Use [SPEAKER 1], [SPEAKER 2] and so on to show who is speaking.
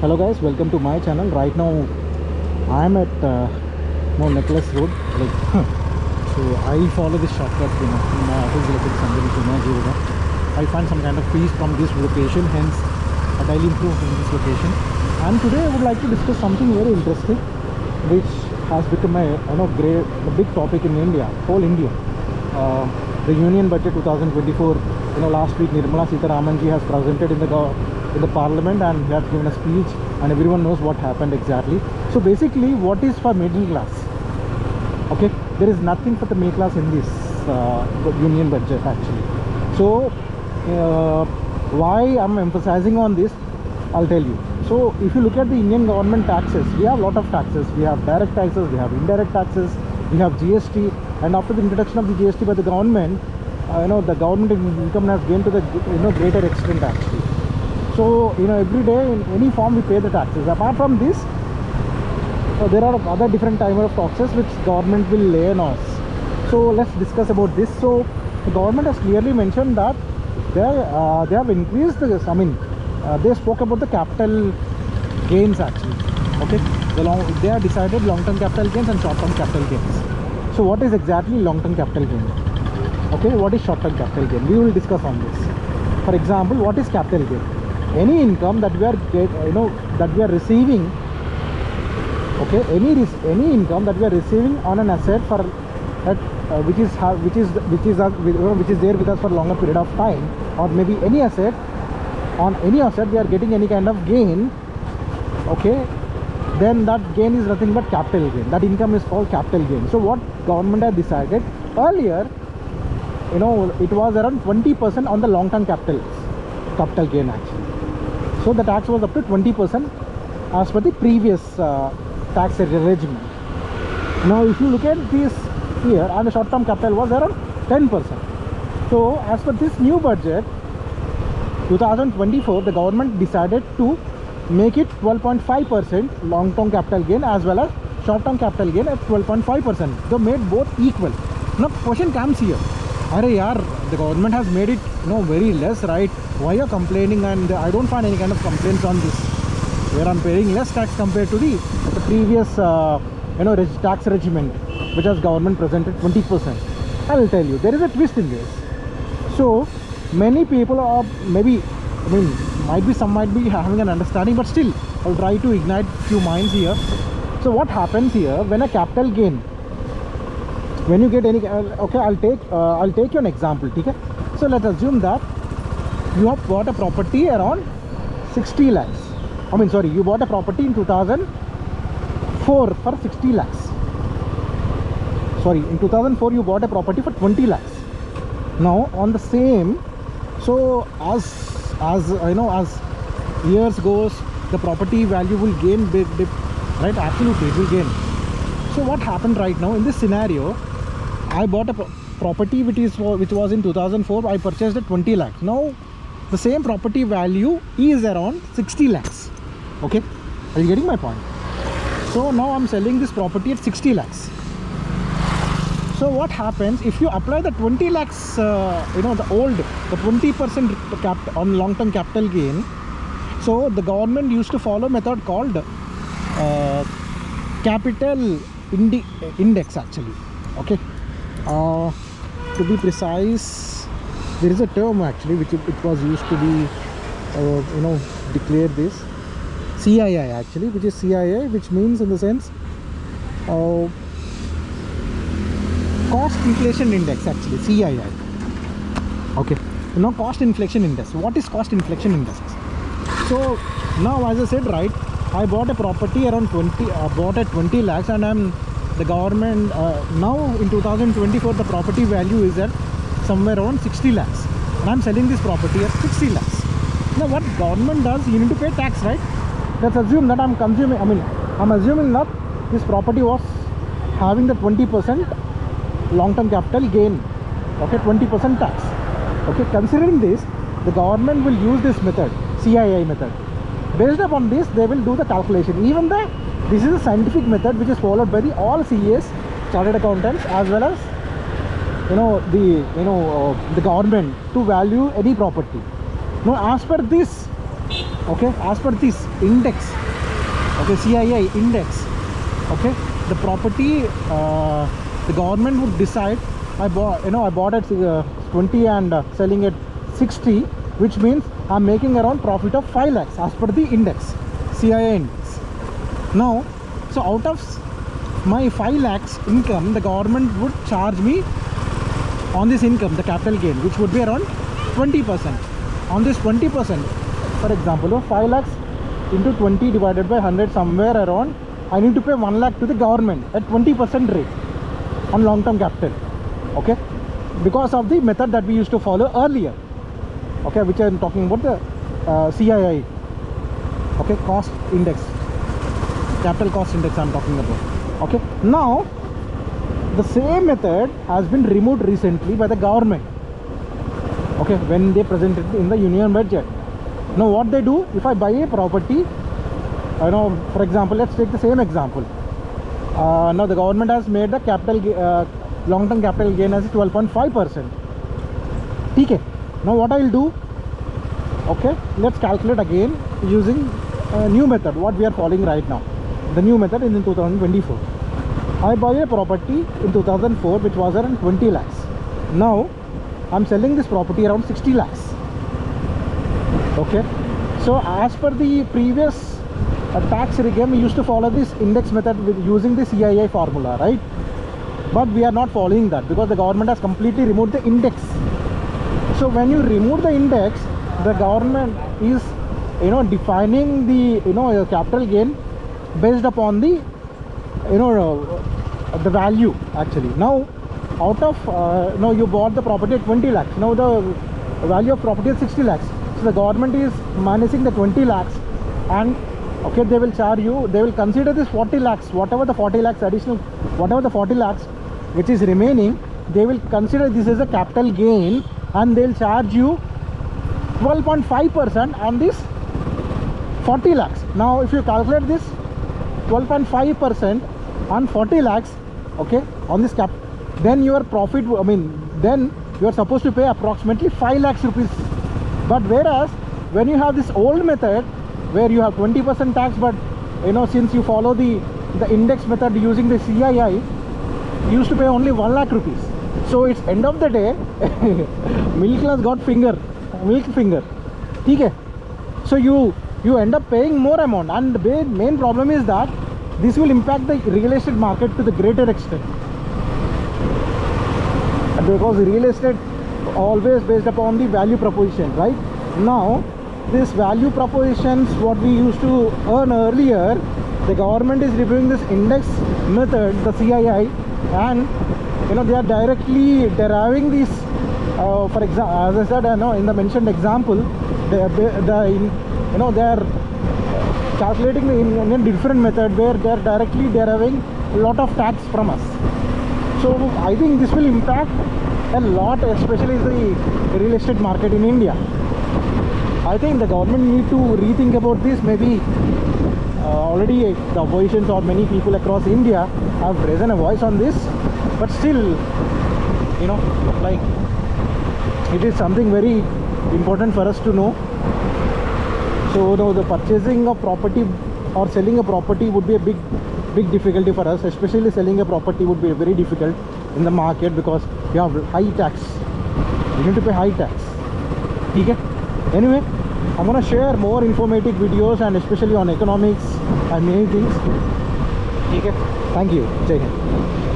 [SPEAKER 1] Hello guys, welcome to my channel. Right now I am at Necklace Road. So I follow this shortcut. My office is located. I find some kind of peace from this location. Hence, I daily improve in this location. And today I would like to discuss something very interesting, which has become a big topic in India, whole India. The Union Budget 2024. Last week Nirmala Sitharaman ji has presented in the parliament, and he has given a speech, and everyone knows what happened exactly. So basically, what is for middle class? Okay, there is nothing for the middle class in this union budget actually. So why I'm emphasizing on this, I'll tell you. So if you look at the Indian government taxes, we have a lot of taxes. We have direct taxes, we have indirect taxes, we have GST, and after the introduction of the GST by the government, the government income has gained to the greater extent actually. So every day in any form we pay the taxes. Apart from this, there are other different types of taxes which government will lay on us. So let's discuss about this. So the government has clearly mentioned that they have increased they spoke about the capital gains actually. Okay, they have decided long-term capital gains and short-term capital gains. So what is exactly long-term capital gain? Okay, what is short-term capital gain? We will discuss on this. For example, what is capital gain? Any income that we are receiving, okay, any income that we are receiving on an asset for that which is there with us for a longer period of time, or maybe any asset, on any asset we are getting any kind of gain, okay, then that gain is nothing but capital gain. That income is called capital gain. So what government has decided earlier, it was around 20% on the long-term capital gain actually. So the tax was up to 20% as per the previous tax regime. Now if you look at this here, and the short-term capital was around 10%. So as per this new budget 2024, the government decided to make it 12.5% long-term capital gain as well as short-term capital gain at 12.5%. They made both equal. Now question comes here, the government has made it very less, right? Why are you complaining? And I don't find any kind of complaints on this, where I'm paying less tax compared to the previous tax regime, which has government presented 20%. I will tell you, there is a twist in this. So many people are some might be having an understanding, but still I'll try to ignite few minds here. So what happens here when a capital gain, when you get any, okay, I'll take you an example, okay? So let's assume that you have bought a property around 60 lakhs. You bought a property in 2004 for 60 lakhs. Sorry, in 2004 you bought a property for 20 lakhs. Now on the same, so as years goes, the property value will gain big dip, right? Absolutely, it will gain. So what happened right now in this scenario, I bought a property which was in 2004. I purchased at 20 lakhs. Now the same property value is around 60 lakhs. Okay, are you getting my point? So now I'm selling this property at 60 lakhs. So what happens if you apply the 20 lakhs, the 20% cap on long-term capital gain? So the government used to follow a method called capital index actually. Okay, to be precise, there is a term actually which it was used to be declare this CII actually, which is CII, which means in the sense cost inflation index actually, CII. Okay, now cost inflation index. What is cost inflation index? So now, as I said, right, I bought a property around 20 lakhs, and the government now in 2024 the property value is at somewhere around 60 lakhs, and I'm selling this property at 60 lakhs. Now what government does, you need to pay tax, right? Let's assume that I'm assuming that this property was having the 20% long-term capital gain, okay, 20% tax. Okay, considering this, the government will use this method, CII method. Based upon this, they will do the calculation. Even though this is a scientific method which is followed by all CAs, chartered accountants, as well as the government, to value any property. Now as per this okay, as per this index, okay, CII index, okay, the property, the government would decide. I bought at 20 and selling at 60, which means I'm making around profit of 5 lakhs as per the index, CII index. Now, so out of my 5 lakhs income, the government would charge me on this income the capital gain, which would be around 20%. On this 20%, for example, 5 lakhs into 20 divided by 100, somewhere around I need to pay 1 lakh to the government at 20% rate on long term capital, okay, because of the method that we used to follow earlier, okay, which I am talking about the CII, okay, cost index, capital cost index I'm talking about. Okay, now the same method has been removed recently by the government, okay, when they presented it in the union budget. Now what they do, if I buy a property, for example, let's take the same example. Now the government has made the capital long term capital gain as 12.5%. Okay, now what I will do, okay, let's calculate again using a new method what we are following right now. The new method is in 2024. I buy a property in 2004 which was around 20 lakhs. Now I'm selling this property around 60 lakhs. Okay, so as per the previous tax regime, we used to follow this index method with using the CII formula, right? But we are not following that because the government has completely removed the index. So when you remove the index, the government is defining the capital gain based upon the the value actually. Now out of you bought the property at 20 lakhs. Now the value of property is 60 lakhs. So the government is minusing the 20 lakhs, and okay, they will charge you, they will consider this 40 lakhs, whatever the 40 lakhs additional, whatever the 40 lakhs which is remaining, they will consider this as a capital gain, and they'll charge you 12.5% on this 40 lakhs. Now if you calculate this 12.5% on 40 lakhs, okay, on this cap, then your profit, then you are supposed to pay approximately 5 lakhs rupees. But whereas when you have this old method where you have 20% tax, but since you follow the index method using the CII, you used to pay only 1 lakh rupees. So it's end of the day, middle class got milk finger. Okay, so you end up paying more amount, and the main problem is that this will impact the real estate market to the greater extent, because real estate always based upon the value proposition, right? Now this value propositions what we used to earn earlier, the government is reviewing this index method, the CII, and they are directly deriving these for example, as I said, in the mentioned example, they are calculating in a different method where they are directly deriving a lot of tax from us. So I think this will impact a lot, especially the real estate market in India. I think the government need to rethink about this. Maybe already the oppositions or many people across India have raised a voice on this, but still, like, it is something very important for us to know. So the purchasing of property or selling a property would be a big difficulty for us. Especially selling a property would be very difficult in the market because you have high tax. You need to pay high tax. Okay? Anyway, I'm gonna share more informative videos, and especially on economics and many things. Okay? Thank you. Jai Hind.